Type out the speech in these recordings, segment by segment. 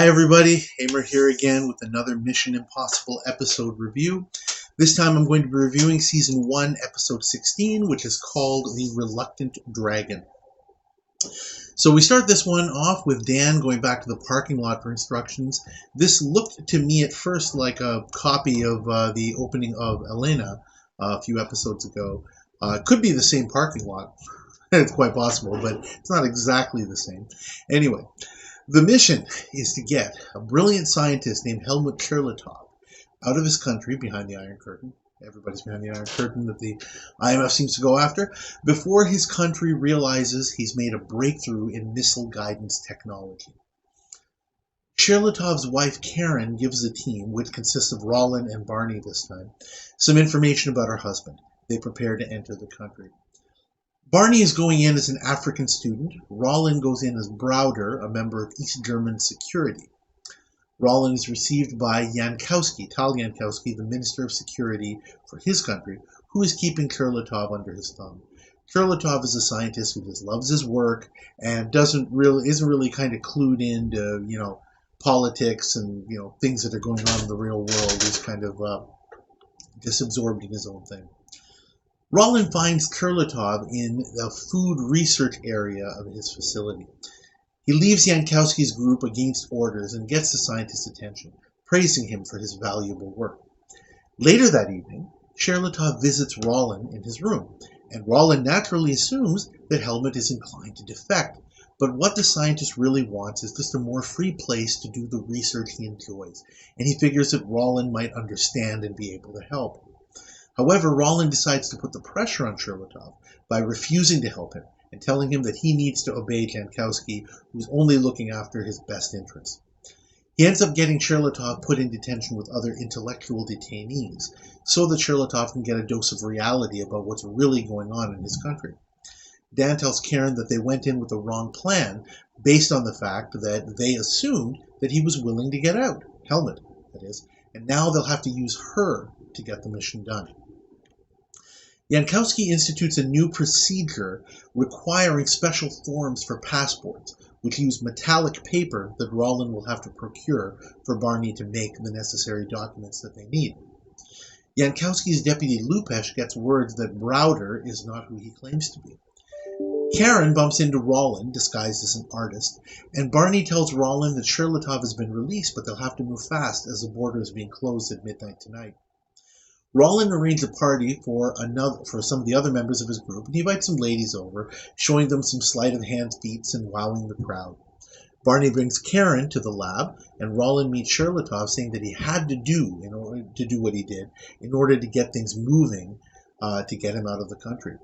Hi everybody, Hamer here again with another Mission Impossible episode review. This time I'm going to be reviewing Season 1, Episode 16, which is called The Reluctant Dragon. So we start this one off with Dan going back to the parking lot for instructions. This looked to me at first like a copy of the opening of Elena a few episodes ago. It could be the same parking lot. It's quite possible, but it's not exactly the same. Anyway. The mission is to get a brilliant scientist named Helmut Charlatov out of his country behind the Iron Curtain. Everybody's behind the Iron Curtain that the IMF seems to go after, before his country realizes he's made a breakthrough in missile guidance technology. Charlatov's wife Karen gives the team, which consists of Rollin and Barney this time, some information about her husband. They prepare to enter the country. Barney is going in as an African student. Rollin goes in as Browder, a member of East German security. Rollin is received by Jankowski, Tal Jankowski, the Minister of Security for his country, who is keeping Charlatov under his thumb. Charlatov is a scientist who just loves his work and isn't really kind of clued into, politics and, things that are going on in the real world. He's kind of just absorbed in his own thing. Rollin finds Charlatov in the food research area of his facility. He leaves Jankowski's group against orders and gets the scientist's attention, praising him for his valuable work. Later that evening, Charlatov visits Rollin in his room, and Rollin naturally assumes that Helmut is inclined to defect. But what the scientist really wants is just a more free place to do the research he enjoys, and he figures that Rollin might understand and be able to help. However, Rollin decides to put the pressure on Charlatov by refusing to help him and telling him that he needs to obey Jankowski, who's only looking after his best interests. He ends up getting Charlatov put in detention with other intellectual detainees so that Charlatov can get a dose of reality about what's really going on in his country. Dan tells Karen that they went in with the wrong plan based on the fact that they assumed that he was willing to get out, Helmut, that is, and now they'll have to use her to get the mission done. Jankowski institutes a new procedure requiring special forms for passports, which use metallic paper that Rollin will have to procure for Barney to make the necessary documents that they need. Jankowski's deputy Lupesh gets word that Browder is not who he claims to be. Karen bumps into Rollin, disguised as an artist, and Barney tells Rollin that Charlatov has been released, but they'll have to move fast as the border is being closed at midnight tonight. Rollin arranges a party for some of the other members of his group, and he invites some ladies over, showing them some sleight-of-hand feats and wowing the crowd. Barney brings Karen to the lab, and Rollin meets Charlatov, saying that he had to do in order to do what he did in order to get things moving to get him out of the country.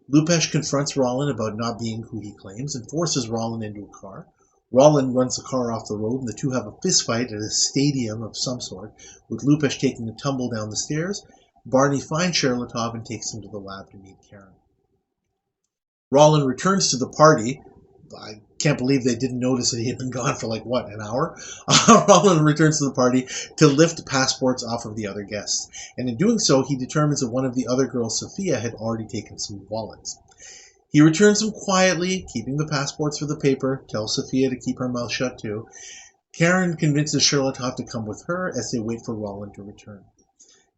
Lupesh confronts Rollin about not being who he claims and forces Rollin into a car. Rollin runs the car off the road, and the two have a fistfight at a stadium of some sort, with Lupesh taking a tumble down the stairs. Barney finds Charlatov and takes him to the lab to meet Karen. Rollin returns to the party. I can't believe they didn't notice that he had been gone for an hour? Rollin returns to the party to lift passports off of the other guests, and in doing so, he determines that one of the other girls, Sophia, had already taken some wallets. He returns them quietly, keeping the passports for the paper, tells Sophia to keep her mouth shut too. Karen convinces Charlatov to come with her as they wait for Rollin to return.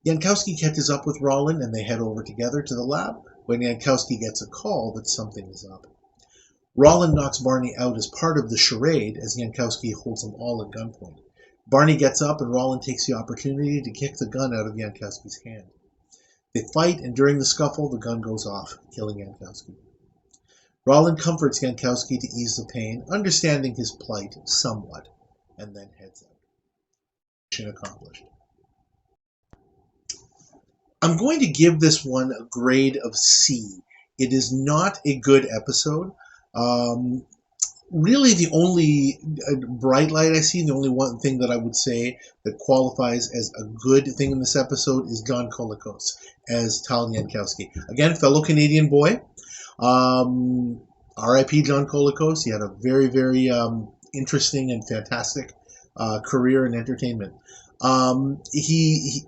Jankowski catches up with Rollin and they head over together to the lab when Jankowski gets a call that something is up. Rollin knocks Barney out as part of the charade as Jankowski holds them all at gunpoint. Barney gets up and Rollin takes the opportunity to kick the gun out of Jankowski's hand. They fight, and during the scuffle, the gun goes off, killing Jankowski. Rollin comforts Jankowski to ease the pain, understanding his plight somewhat, and then heads out. Mission accomplished. I'm going to give this one a grade of C. It is not a good episode. Really, the only bright light I see, the only one thing that I would say that qualifies as a good thing in this episode is John Colicos as Tal Jankowski. Again, fellow Canadian boy. R.I.P. John Colicos. He had a very, very interesting and fantastic career in entertainment. He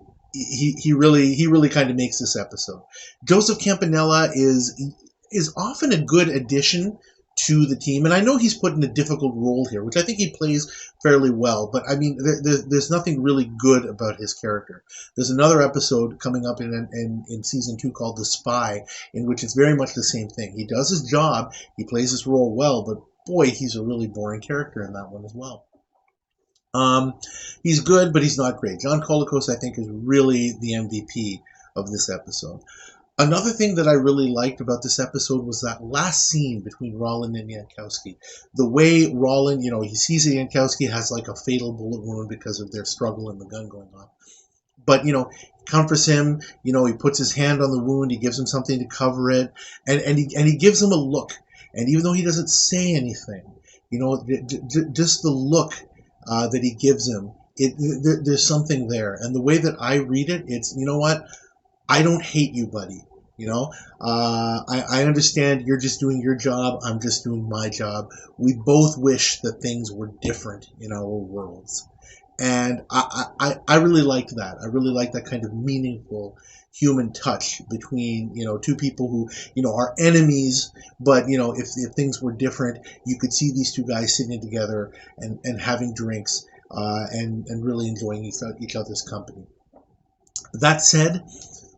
really kind of makes this episode. Joseph Campanella is often a good addition to the team. And I know he's put in a difficult role here, which I think he plays fairly well. But I mean, there's nothing really good about his character. There's another episode coming up in season 2 called The Spy, in which it's very much the same thing. He does his job, he plays his role well, but boy, he's a really boring character in that one as well. He's good, but he's not great. John Colicos, I think, is really the MVP of this episode. Another thing that I really liked about this episode was that last scene between Rollin and Yankowski. The way Rollin, he sees that Yankowski has like a fatal bullet wound because of their struggle and the gun going off. But, he comforts him, he puts his hand on the wound, he gives him something to cover it, and he gives him a look. And even though he doesn't say anything, just the look that he gives him, there's something there. And the way that I read it, it's, you know what? I don't hate you, buddy. I understand you're just doing your job. I'm just doing my job. We both wish that things were different in our worlds. And I really liked that. I really liked that kind of meaningful human touch between, two people who, are enemies, but, if things were different, you could see these two guys sitting together and having drinks and really enjoying each other's company. That said,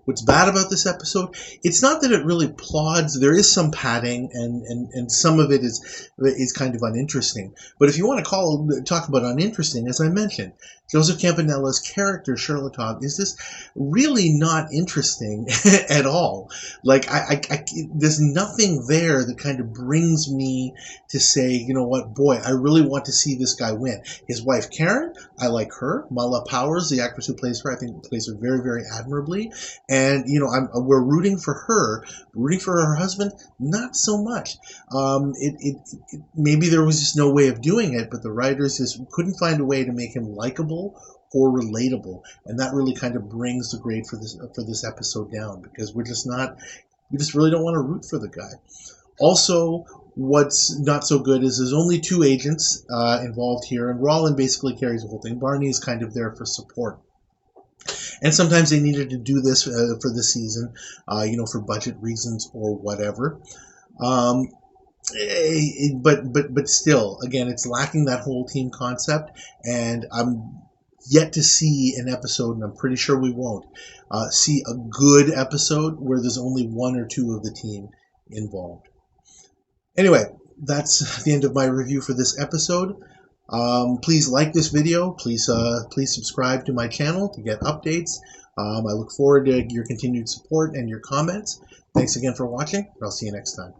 what's bad about this episode, it's not that it really plods. There is some padding, and some of it is kind of uninteresting. But if you want to talk about uninteresting, as I mentioned, Joseph Campanella's character, Charlotte, is just really not interesting at all. Like, there's nothing there that kind of brings me to say, you know what, boy, I really want to see this guy win. His wife, Karen, I like her. Mala Powers, the actress who plays her, I think plays her very, very admirably. And, we're rooting for her. Rooting for her husband, not so much. Maybe there was just no way of doing it, but the writers just couldn't find a way to make him likable or relatable, and that really kind of brings the grade for this episode down, because we just really don't want to root for the guy. Also, what's not so good is there's only 2 agents involved here, and Rollin basically carries the whole thing. Barney is kind of there for support. And sometimes they needed to do this for the season, for budget reasons or whatever. But still, again, it's lacking that whole team concept, and I'm yet to see an episode, and I'm pretty sure we won't see a good episode where there's only 1 or 2 of the team involved. Anyway, that's the end of my review for this episode. Please like this video. Please subscribe to my channel to get updates. I look forward to your continued support and your comments. Thanks again for watching. I'll see you next time.